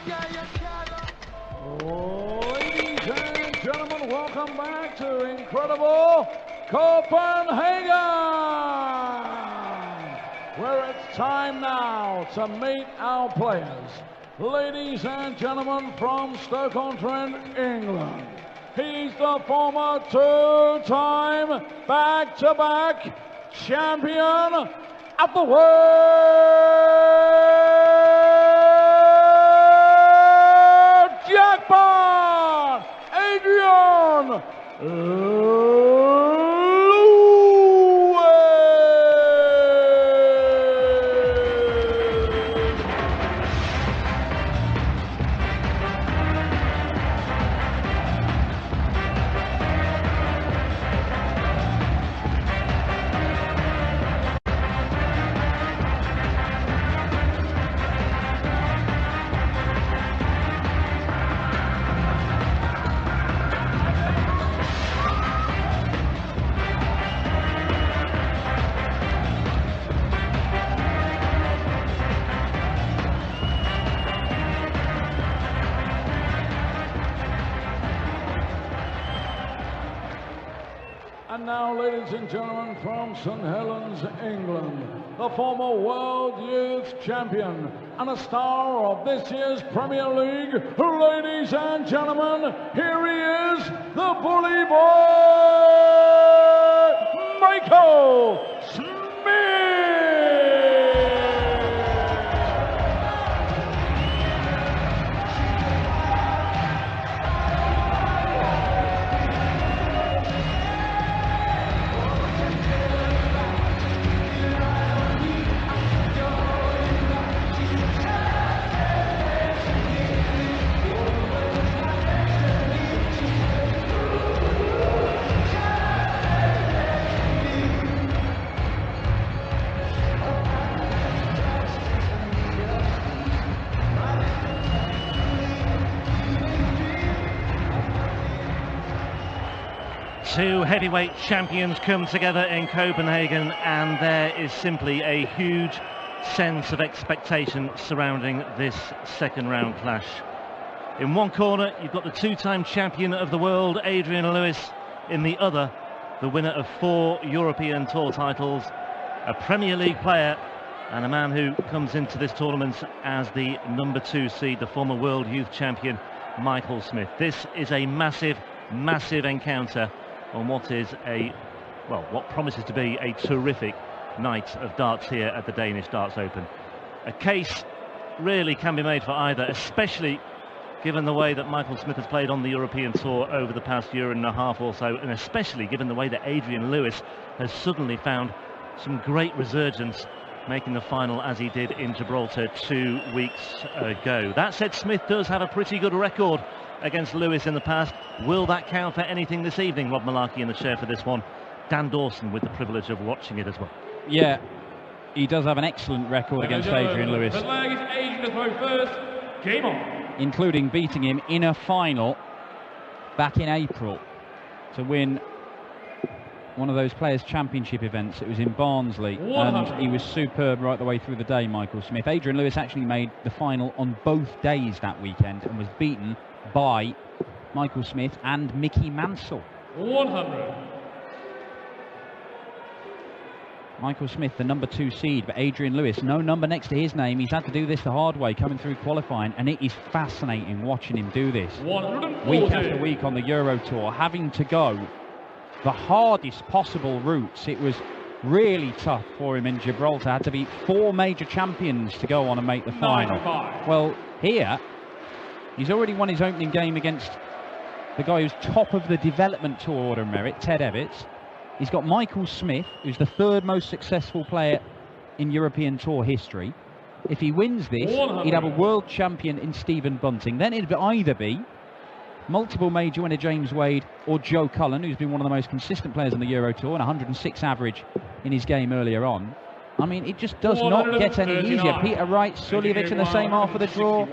Ladies and gentlemen, welcome back to incredible Copenhagen, where it's time now to meet our players. Ladies and gentlemen, from Stoke-on-Trent, England, he's the former two-time back-to-back champion of the world jackpot, Adrian And now, ladies and gentlemen, from St. Helens, England, the former World Youth Champion and a star of this year's Premier League, ladies and gentlemen, here he is, the bully boy, Michael Smith! Two heavyweight champions come together in Copenhagen, and there is simply a huge sense of expectation surrounding this second round clash. In one corner, you've got the two-time champion of the world, Adrian Lewis. In the other, the winner of 4 European Tour titles, a Premier League player, and a man who comes into this tournament as the number 2 seed, the former world youth champion, Michael Smith. This is a massive, massive encounter on what is what promises to be a terrific night of darts here at the Danish Darts Open. A case really can be made for either, especially given the way that Michael Smith has played on the European Tour over the past year and a half or so, and especially given the way that Adrian Lewis has suddenly found some great resurgence, making the final as he did in Gibraltar 2 weeks ago. That said, Smith does have a pretty good record against Lewis in the past. Will that count for anything this evening? Rob Malarkey in the chair for this one. Dan Dawson with the privilege of watching it as well. Yeah, he does have an excellent record against Adrian Lewis, including beating him in a final back in April to win one of those Players' Championship events. It was in Barnsley, and he was superb right the way through the day, Michael Smith. Adrian Lewis actually made the final on both days that weekend and was beaten by Michael Smith and Mickey Mansell. 100. Michael Smith, the number 2 seed, but Adrian Lewis, no number next to his name. He's had to do this the hard way, coming through qualifying, and it is fascinating watching him do this. 140. Week after week on the Euro Tour, having to go the hardest possible routes. It was really tough for him in Gibraltar. Had to beat 4 major champions to go on and make the final. Well, here, he's already won his opening game against the guy who's top of the development tour order of merit, Ted Evans. He's got Michael Smith, who's the 3rd most successful player in European Tour history. If he wins this, he'd have a world champion in Stephen Bunting. Then it'd either be multiple major winner James Wade or Joe Cullen, who's been one of the most consistent players on the Euro Tour, and 106 average in his game earlier on. I mean, it just does not get any easier. Peter Wright, Suljovic in the same half of the draw.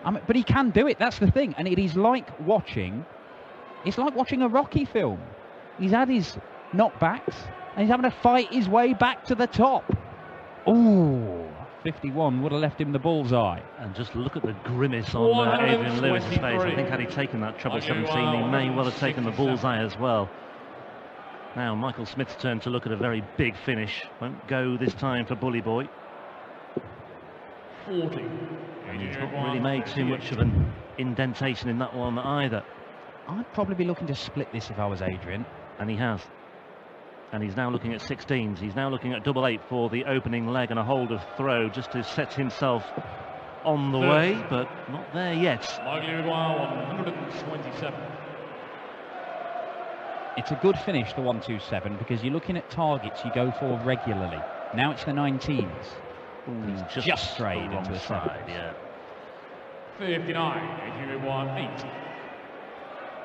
I mean, but he can do it, that's the thing. And it is like watching, it's like watching a Rocky film. He's had his knockbacks, and he's having to fight his way back to the top. Ooh, 51 would have left him the bullseye. And just look at the grimace on Adrian Lewis's face. I think had he taken that treble 17, he may well have taken the bullseye as well. Now Michael Smith's turn to look at a very big finish. Won't go this time for Bully Boy. 40. And he's not really made too much of an indentation in that one either. I'd probably be looking to split this if I was Adrian. And he has. And he's now looking at 16s. He's now looking at double 8 for the opening leg and a hold of throw just to set himself on the way, but not there yet. 127. It's a good finish, the 127, because you're looking at targets you go for regularly. Now it's the 19s. Ooh, just strayed into the side, yeah. 59, 8.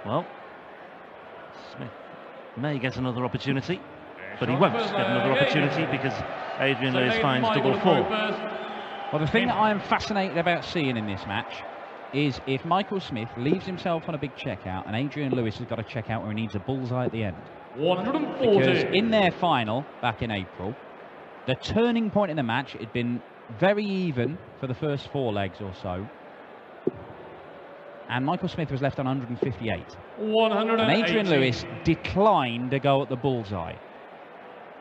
Well, Smith may get another opportunity, but he won't get another opportunity because Adrian Lewis finds double 4. Well, the thing that I am fascinated about seeing in this match is if Michael Smith leaves himself on a big checkout and Adrian Lewis has got a checkout where he needs a bullseye at the end. 140. Because in their final back in April, the turning point in the match had been very even for the first 4 legs or so. And Michael Smith was left on 158. 180. And Adrian Lewis declined to go at the bullseye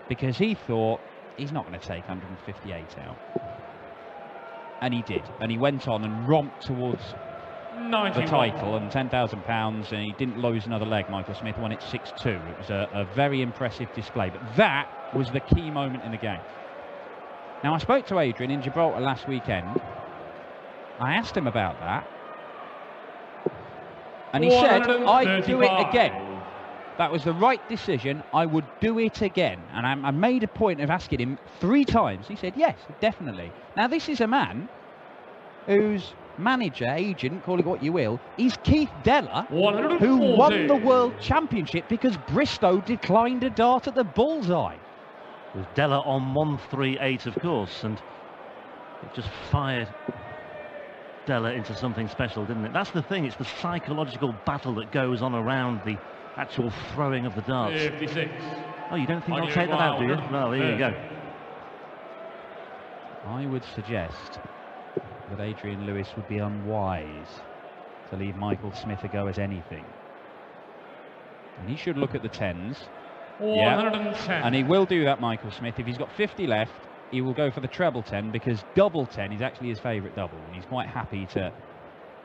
because he thought he's not going to take 158 out. And he did. And he went on and romped towards 91. the title and £10,000, and he didn't lose another leg. Michael Smith won it 6-2. It was a very impressive display. But that was the key moment in the game. Now, I spoke to Adrian in Gibraltar last weekend. I asked him about that. And he said, I'd do it again. That was the right decision. I would do it again. And I made a point of asking him 3 times. He said, yes, definitely. Now, this is a man whose manager, agent, call it what you will, is Keith Della, who won the World Championship because Bristow declined a dart at the bullseye. With Della on 138, of course, and it just fired Della into something special, didn't it? That's the thing, it's the psychological battle that goes on around the actual throwing of the darts. 56. Oh, you don't think I'll take that out, do you? Well, there you go. I would suggest that Adrian Lewis would be unwise to leave Michael Smith a go at anything. And he should look at the 10s. 110. And he will do that, Michael Smith. If he's got 50 left, he will go for the treble 10 because double 10 is actually his favourite double. And he's quite happy to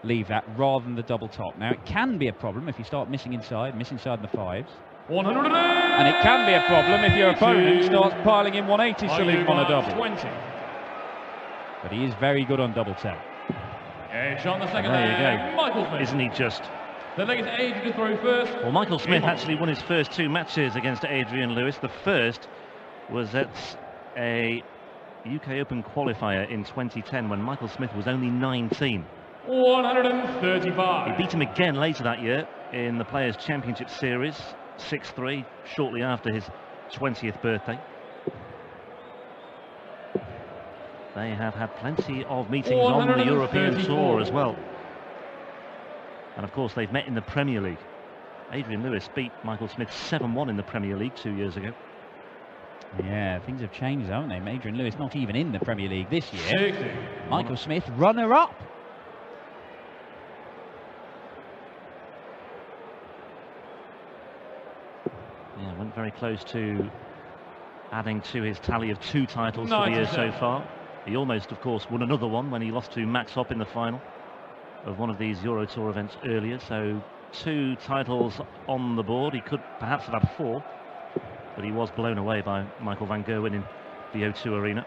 leave that rather than the double top. Now, it can be a problem if you start missing inside in the 5s. 180. And it can be a problem if your opponent starts piling in 180s to leave him on a double. 20. But he is very good on double 10. Edge on the second There you leg, go. Michael Smith. Isn't he just? The leg is Adrian to throw first. Well, Michael Smith actually won his first 2 matches against Adrian Lewis. The first was at a UK Open qualifier in 2010 when Michael Smith was only 19. 135. He beat him again later that year in the Players' Championship Series, 6-3, shortly after his 20th birthday. They have had plenty of meetings on the European Tour as well. And of course they've met in the Premier League. Adrian Lewis beat Michael Smith 7-1 in the Premier League 2 years ago. Yeah, things have changed, haven't they? Adrian Lewis not even in the Premier League this year. 60. Michael Smith, runner-up. Yeah, went very close to adding to his tally of 2 titles for the year so far. He almost, of course, won another one when he lost to Max Hopp in the final of one of these Euro Tour events earlier. So 2 titles on the board. He could perhaps have had 4, but he was blown away by Michael van Gerwen in the O2 Arena.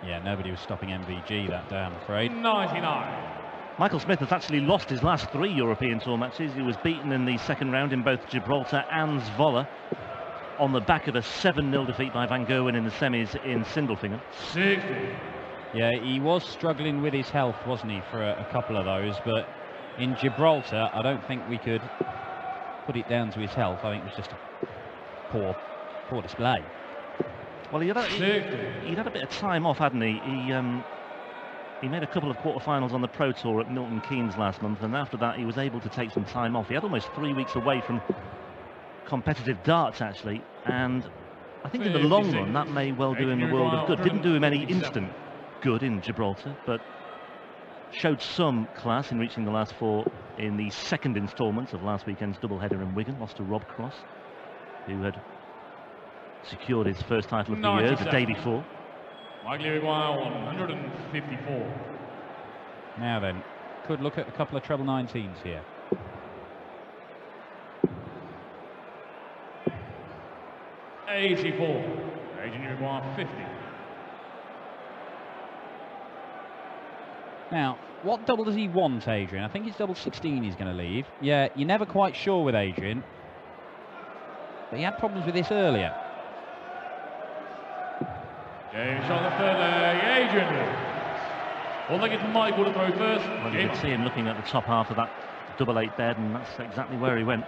Yeah, nobody was stopping MVG that day, I'm afraid. 99. Michael Smith has actually lost his last 3 European Tour matches. He was beaten in the second round in both Gibraltar and Zwolle on the back of a 7-0 defeat by van Gerwen in the semis in Sindelfingen. 60. Yeah, he was struggling with his health, wasn't he, for a couple of those, but in Gibraltar, I don't think we could put it down to his health. I think it was just a poor display. Well, he'd had a bit of time off, hadn't he? He made a couple of quarterfinals on the Pro Tour at Milton Keynes last month, and after that he was able to take some time off. He had almost 3 weeks away from competitive darts, actually, and I think in the long run that may well do him a world of good. Didn't do him any instant good in Gibraltar, but showed some class in reaching the last 4 in the second instalment of last weekend's doubleheader in Wigan. Lost to Rob Cross, who had secured his first title of the year the day before. 154. Now then, could look at a couple of treble 19s here. $84. Adrian, 50. Now, what double does he want, Adrian? I think it's double 16 he's going to leave. Yeah, you're never quite sure with Adrian. But he had problems with this earlier. James on the third leg, Adrian. Well, they get Michael to throw first. Well, you can see him looking at the top half of that double 8 bed, and that's exactly where he went.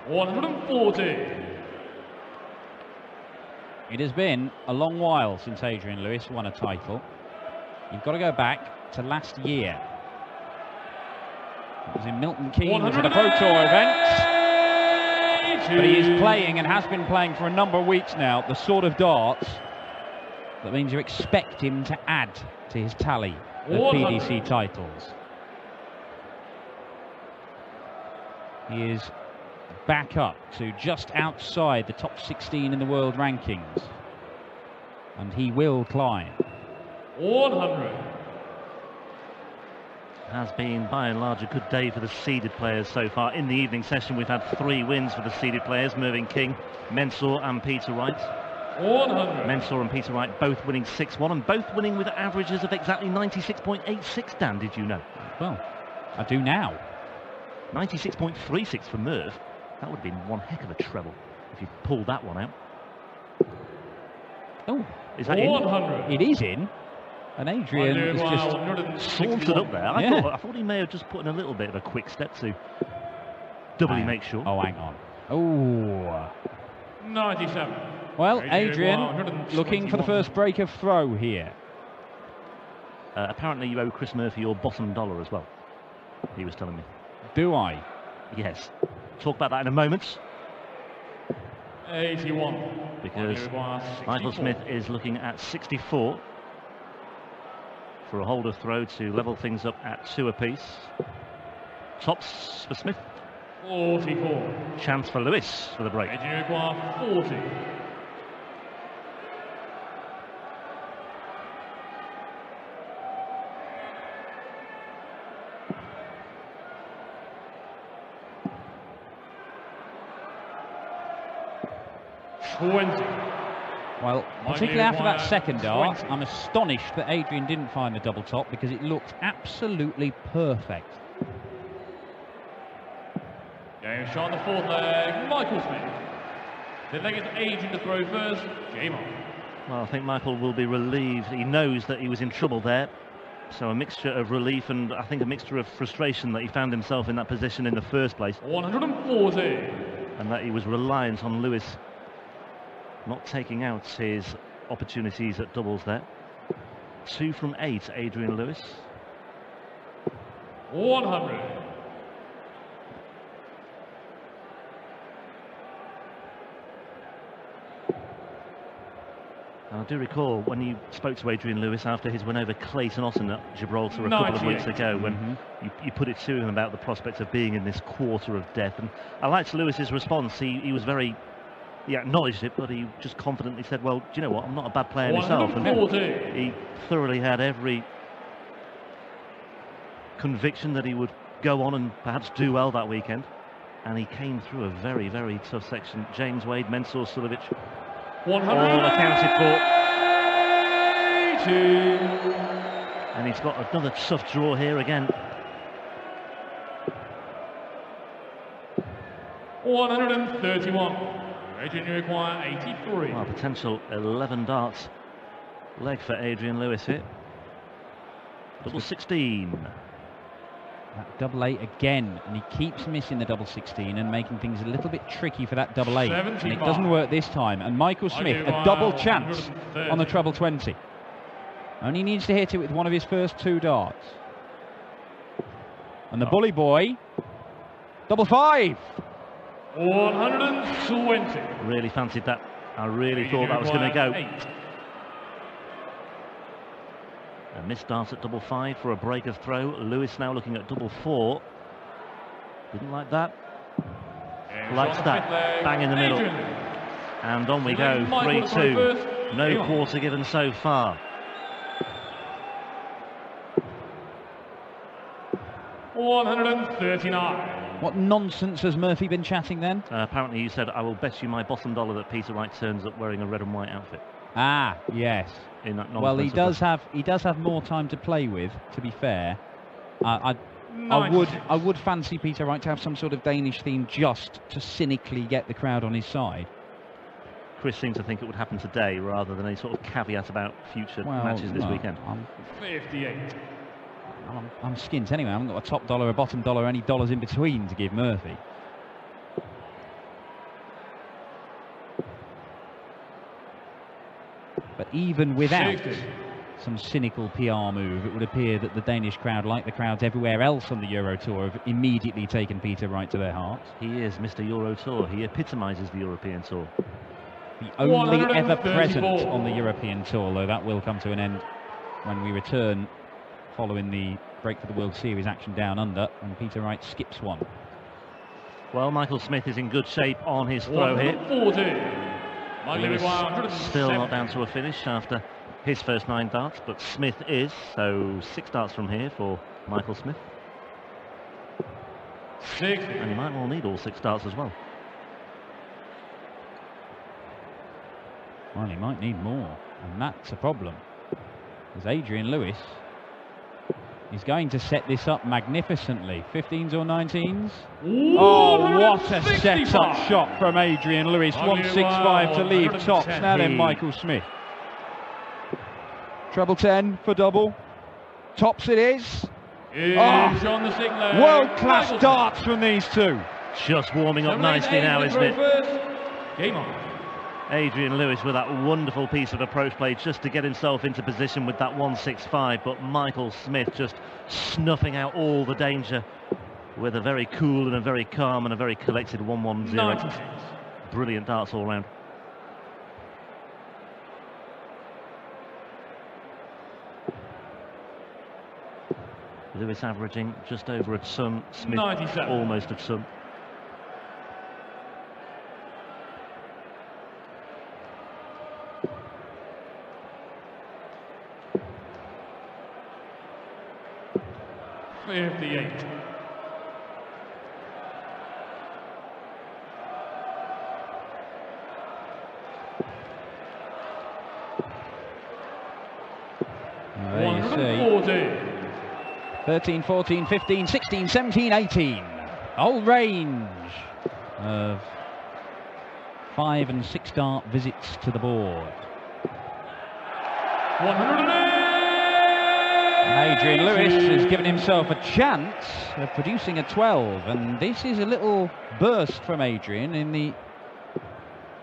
140. It has been a long while since Adrian Lewis won a title. You've got to go back to last year. It was in Milton Keynes at a Pro Tour event. But he is playing, and has been playing for a number of weeks now, the sort of darts that means you expect him to add to his tally of PDC titles. He is back up to just outside the top 16 in the world rankings, and he will climb. 100. Has been by and large a good day for the seeded players so far. In the evening session we've had 3 wins for the seeded players: Mervyn King, Mensur and Peter Wright. 100. Mensur and Peter Wright both winning 6-1, and both winning with averages of exactly 96.86. Dan, did you know? Well, I do now. 96.36 for Merv. That would have been one heck of a treble if you pulled that one out. Oh, is that 100. in? It is in. And Adrian is just sauntered up there. Yeah. I thought he may have just put in a little bit of a quick step to doubly make sure. Oh, hang on. Oh. 97. Well, Adrian looking for the first break of throw here. Apparently you owe Chris Murphy your bottom dollar as well, he was telling me. Do I? Yes. Talk about that in a moment. 81. Because Michael Smith is looking at 64 for a holder throw to level things up at 2 apiece. Tops for Smith. 44. Chance for Lewis for the break. 40. Well, particularly after that second dart, I'm astonished that Adrian didn't find the double top, because it looked absolutely perfect. Game shot on the fourth leg, Michael Smith. Then they get Adrian to throw first, game on. Well, I think Michael will be relieved. He knows that he was in trouble there. So a mixture of relief and I think a mixture of frustration that he found himself in that position in the first place. 140. And that he was reliant on Lewis not taking out his opportunities at doubles there. 2 from 8, Adrian Lewis. 100. And I do recall when you spoke to Adrian Lewis after his win over Clayton Otten at Gibraltar a couple of weeks ago, when you put it to him about the prospect of being in this quarter of death. And I liked Lewis's response. He was very... He acknowledged it, but he just confidently said, well, do you know what, I'm not a bad player myself. And he thoroughly had every conviction that he would go on and perhaps do well that weekend. And he came through a very, very tough section. James Wade, Mensur, Sulovic, all accounted for. And he's got another tough draw here again. 131. Adrian, you require 83. Well, potential 11 darts leg for Adrian Lewis here. Double 16. That double 8 again, and he keeps missing the double 16 and making things a little bit tricky for that double 8. 75. And it doesn't work this time. And Michael Smith, a double chance on the treble 20. Only needs to hit it with one of his first 2 darts. And the bully boy, double 5. 120. Really fancied that I really thought that was going to go. A missed dart at double 5 for a break of throw. Lewis now looking at double 4. Didn't like that. Likes that. Bang in the middle. And on we go. 3-2. No quarter given so far. 139. What nonsense has Murphy been chatting then? Apparently you said, I will bet you my bottom dollar that Peter Wright turns up wearing a red and white outfit. Ah, yes. In that well, he does have more time to play with, to be fair. I would fancy Peter Wright to have some sort of Danish theme just to cynically get the crowd on his side. Chris seemed to think it would happen today rather than any sort of caveat about future matches this weekend. 58. I'm skint anyway. I haven't got a top dollar, a bottom dollar, any dollars in between to give Murphy. But even without some cynical PR move, it would appear that the Danish crowd, like the crowds everywhere else on the Euro Tour, have immediately taken Peter Wright to their hearts. He is Mr. Euro Tour. He epitomises the European Tour. The only ever present on the European Tour, though that will come to an end when we return following the break for the World Series action down under, and Peter Wright skips one. Well, Michael Smith is in good shape on his throw here. Lewis still not down to a finish after his first 9 darts, but Smith is, so 6 darts from here for Michael Smith. And he might well need all 6 darts as well. Well, he might need more, and that's a problem, as Adrian Lewis is going to set this up magnificently. 15s or 19s? Oh, what a set-up shot from Adrian Lewis. 165 to leave tops. Now then, Michael Smith. Treble 10 for double. Tops it is. Oh, world-class darts from these two. Just warming up nicely now, isn't it? Game on. Adrian Lewis with that wonderful piece of approach play just to get himself into position with that 165, but Michael Smith just snuffing out all the danger with a very cool and a very calm and a very collected 110. Brilliant darts all round. Lewis averaging just over a ton, Smith 97. almost a ton. There you see. 13, 14, 15, 16, 17, 18. Whole range of 5 and 6 dart visits to the board. 108. Adrian Lewis has given himself a chance of producing a 12, and this is a little burst from Adrian. In the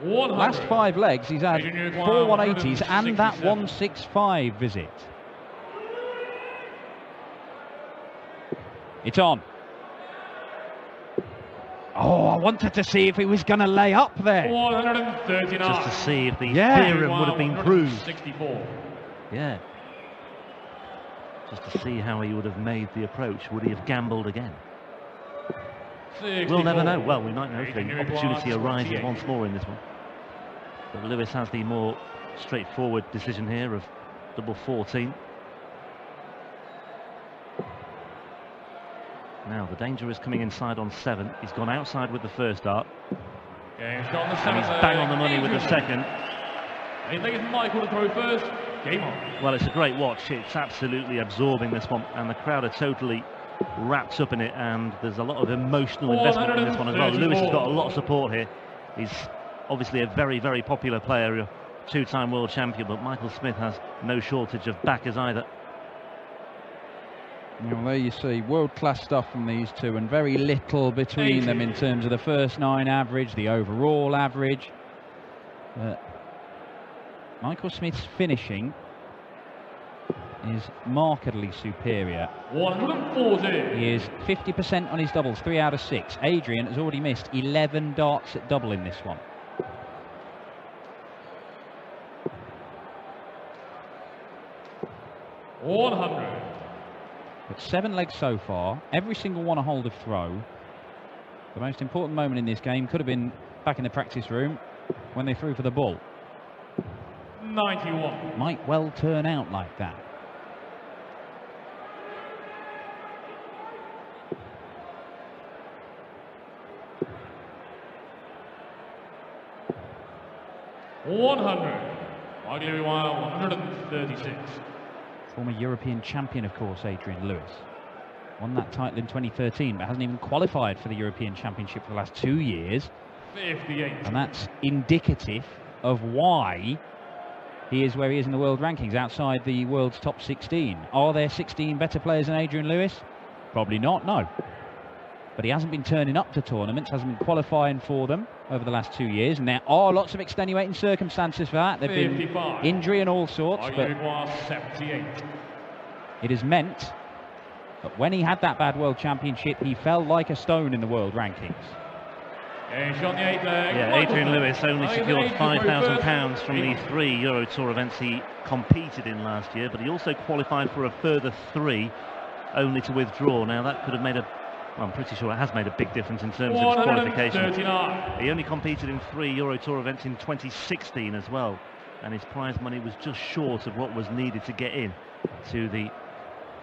last 5 legs, he's had 4 180s and that 165 visit. It's on. Oh, I wanted to see if he was going to lay up there. 139. Just to see if the theorem would have been proved. 64. Yeah. Just to see how he would have made the approach. Would he have gambled again? 64. We'll never know. Well, we might know if the opportunity arises once more in this one. But Lewis has the more straightforward decision here of double 14. Now the danger is coming inside on 7. He's gone outside with the first dart. And he's bang on the money with the second. I think it's Michael to throw first. Game on. Well, it's a great watch. It's absolutely absorbing, this one, and the crowd are totally wrapped up in it, and there's a lot of emotional investment in this one as well. Lewis has got a lot of support here. He's obviously a very, very popular player, a 2-time world champion, but Michael Smith has no shortage of backers either. Well, there you see, world-class stuff from these two, and very little between them in terms of the first 9 average, the overall average. Michael Smith's finishing is markedly superior. 140. He is 50% on his doubles, 3 out of 6. Adrian has already missed 11 darts at double in this one. 100. But 7 legs so far, every single one a hold of throw. The most important moment in this game could have been back in the practice room when they threw for the ball. 91. Might well turn out like that. Likely rewire 136. Former European champion, of course, Adrian Lewis. Won that title in 2013, but hasn't even qualified for the European Championship for the last 2 years. 58. And that's indicative of why he is where he is in the world rankings, outside the world's top 16. Are there 16 better players than Adrian Lewis? Probably not, no. But he hasn't been turning up to tournaments, hasn't been qualifying for them over the last 2 years, and there are lots of extenuating circumstances for that. There have been injury and all sorts, but 78. it has meant that when he had that bad world championship, he fell like a stone in the world rankings. Yeah, Adrian Lewis only secured £5,000 from the 3 Euro Tour events he competed in last year, but he also qualified for a further 3, only to withdraw. Now that could have made well, I'm pretty sure it has made a big difference in terms of his qualification. He only competed in 3 Euro Tour events in 2016 as well, and his prize money was just short of what was needed to get in to the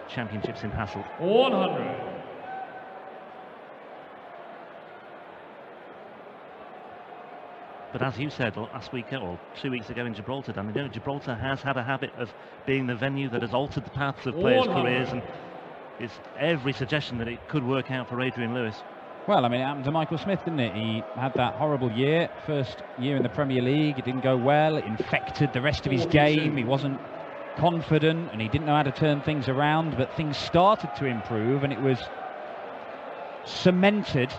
championships in Hasselt. 100. But as you said last week or 2 weeks ago in Gibraltar, Dan, you know, Gibraltar has had a habit of being the venue that has altered the paths of players' careers, and it's every suggestion that it could work out for Adrian Lewis. Well, I mean, it happened to Michael Smith, didn't it? He had that horrible year, first year in the Premier League. It didn't go well. It infected the rest of his game. He wasn't confident and he didn't know how to turn things around, but things started to improve, and it was cemented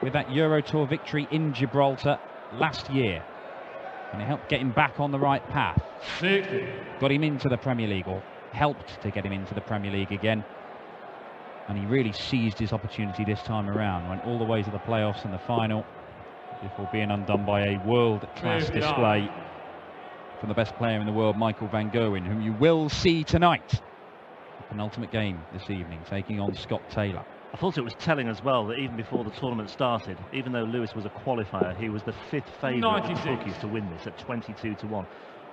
with that Euro Tour victory in Gibraltar last year. And it helped get him back on the right path. 60. Got him into the Premier League, or helped to get him into the Premier League again. And he really seized his opportunity this time around, went all the way to the playoffs and the final before being undone by a world-class display from the best player in the world, Michael van Gerwen, whom you will see tonight. The penultimate game this evening, taking on Scott Taylor. I thought it was telling as well that even before the tournament started, even though Lewis was a qualifier, he was the 5th favourite of the bookies to win this at 22-1.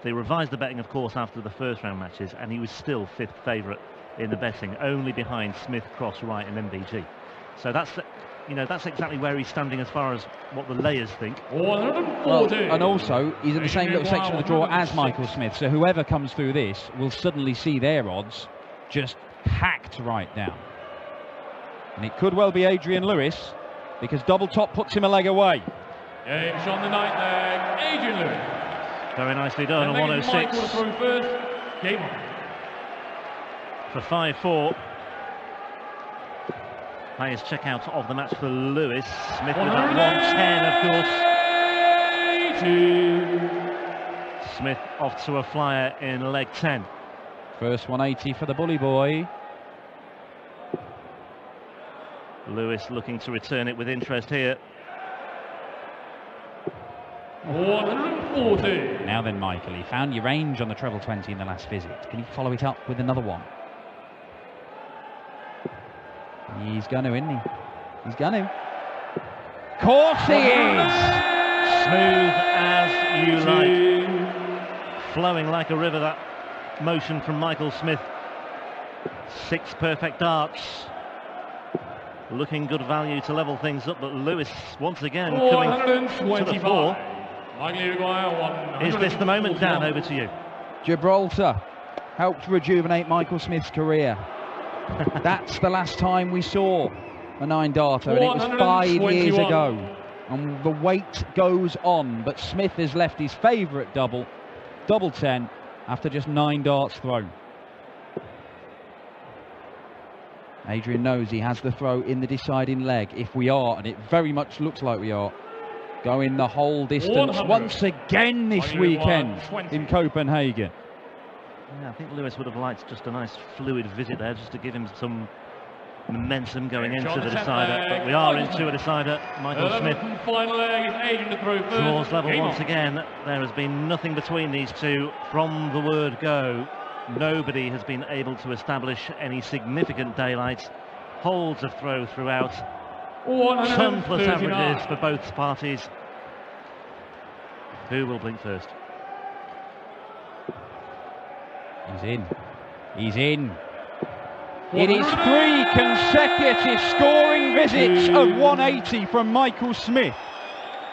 They revised the betting, of course, after the first round matches, and he was still 5th favourite in the betting, only behind Smith, Cross, Wright and MBG. So that's, you know, that's exactly where he's standing as far as what the layers think. 140. Well, and also he's in the same little section of the draw as Michael Smith, so whoever comes through this will suddenly see their odds just hacked right down. And it could well be Adrian Lewis, because double top puts him a leg away. Game's on the night leg, Adrian Lewis. Very nicely done on 106. First. Game on. For 5-4. Highest checkout of the match for Lewis. Smith with that 110, of course. Smith off to a flyer in leg 10. First 180 for the bully boy. Lewis looking to return it with interest here. 140. Now then, Michael, he found your range on the treble 20 in the last visit. Can he follow it up with another one? He's going to, isn't he? He's going to. Of course he is! Smooth as you like. Flowing like a river, that motion from Michael Smith. 6 perfect darts. Looking good value to level things up, but Lewis once again coming to the fore. Is this the moment, Dan? Over to you. Gibraltar helped rejuvenate Michael Smith's career. That's the last time we saw a 9-darter, and it was 5 years ago. And the wait goes on, but Smith has left his favourite double 10, after just 9 darts thrown. Adrian knows he has the throw in the deciding leg. If we are, and it very much looks like we are, going the whole distance once again this weekend in Copenhagen. Yeah, I think Lewis would have liked just a nice fluid visit there, just to give him some momentum going into the decider. But we are into a decider. Michael Smith draws level once again. There has been nothing between these two from the word go. nobody has been able to establish any significant daylight. Holds of throw throughout. Ton plus averages for both parties. Who will blink first? He's in. He's in. It is 3 consecutive scoring visits of 180 from Michael Smith.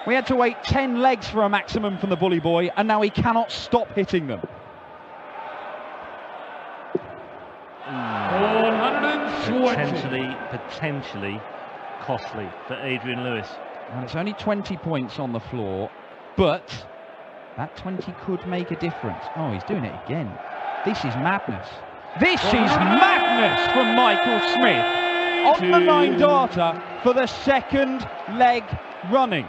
We had to wait 10 legs for a maximum from the bully boy, and now he cannot stop hitting them. 120. Potentially costly for Adrian Lewis. And it's only 20 points on the floor, but that 20 could make a difference. Oh, he's doing it again. This is madness. This is madness from Michael Smith on the 9-darter for the second leg running.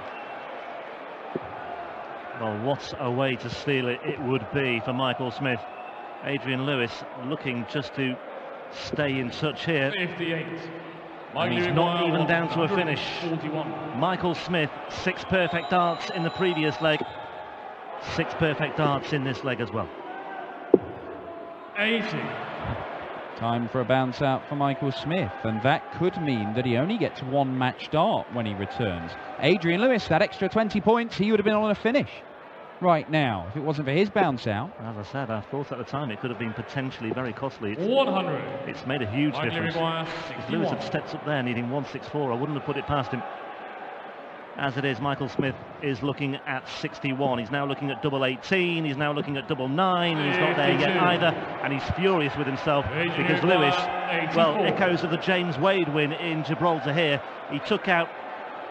Well, what a way to steal it would be for Michael Smith. Adrian Lewis looking just to stay in touch here. 58. And he's not even down to a finish. 41. Michael Smith, 6 perfect darts in the previous leg. 6 perfect darts in this leg as well. 80. Time for a bounce out for Michael Smith, and that could mean that he only gets 1 match dart when he returns. Adrian Lewis, that extra 20 points, he would have been on a finish right now if it wasn't for his bounce out. As I said, I thought at the time it could have been potentially very costly. 100. It's made a huge difference. If Lewis had stepped up there needing 164, I wouldn't have put it past him. As it is, Michael Smith is looking at 61. He's now looking at double 18. He's now looking at double 9. He's not there yet either, and he's furious with himself because Lewis, well, echoes of the James Wade win in Gibraltar here. He took out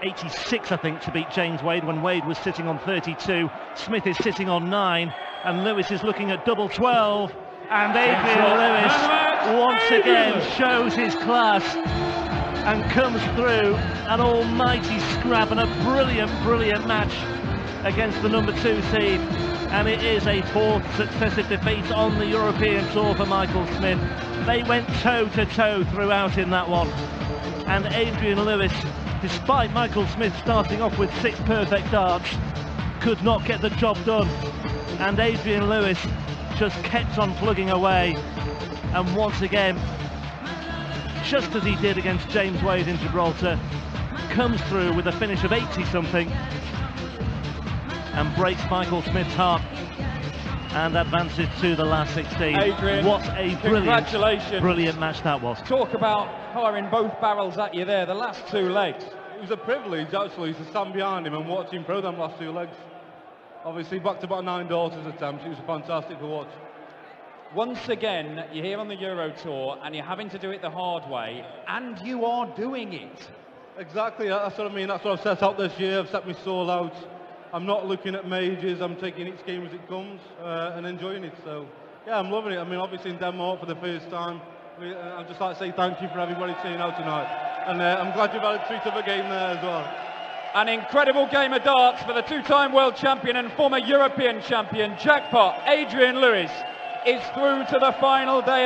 86, I think, to beat James Wade when Wade was sitting on 32. Smith is sitting on 9, and Lewis is looking at double 12. And Adrian Lewis once again shows his class and comes through an almighty scrap and a brilliant match against the number 2 seed. And it is a 4th successive defeat on the European Tour for Michael Smith. They went toe-to-toe throughout in that one. And Adrian Lewis, despite Michael Smith starting off with 6 perfect darts, could not get the job done. And Adrian Lewis just kept on plugging away. And once again, just as he did against James Wade in Gibraltar, comes through with a finish of 80-something and breaks Michael Smith's heart and advances to the last 16. Adrian, what a brilliant match that was. Talk about firing both barrels at you there, the last 2 legs. It was a privilege actually to stand behind him and watch him throw them last 2 legs. Obviously back-to-back 9-daughters attempts, it was fantastic to watch. Once again, you're here on the Euro Tour and you're having to do it the hard way, and you are doing it. Exactly, that's what I mean. That's what I've set out this year. I've set my soul out. I'm not looking at majors. I'm taking each game as it comes and enjoying it. So, yeah, I'm loving it. I mean, obviously in Denmark for the first time. I'd just like to say thank you for everybody turning out tonight. And I'm glad you've had a treat of a game there as well. An incredible game of darts for the 2-time world champion and former European champion, jackpot, Adrian Lewis, is through to the final day of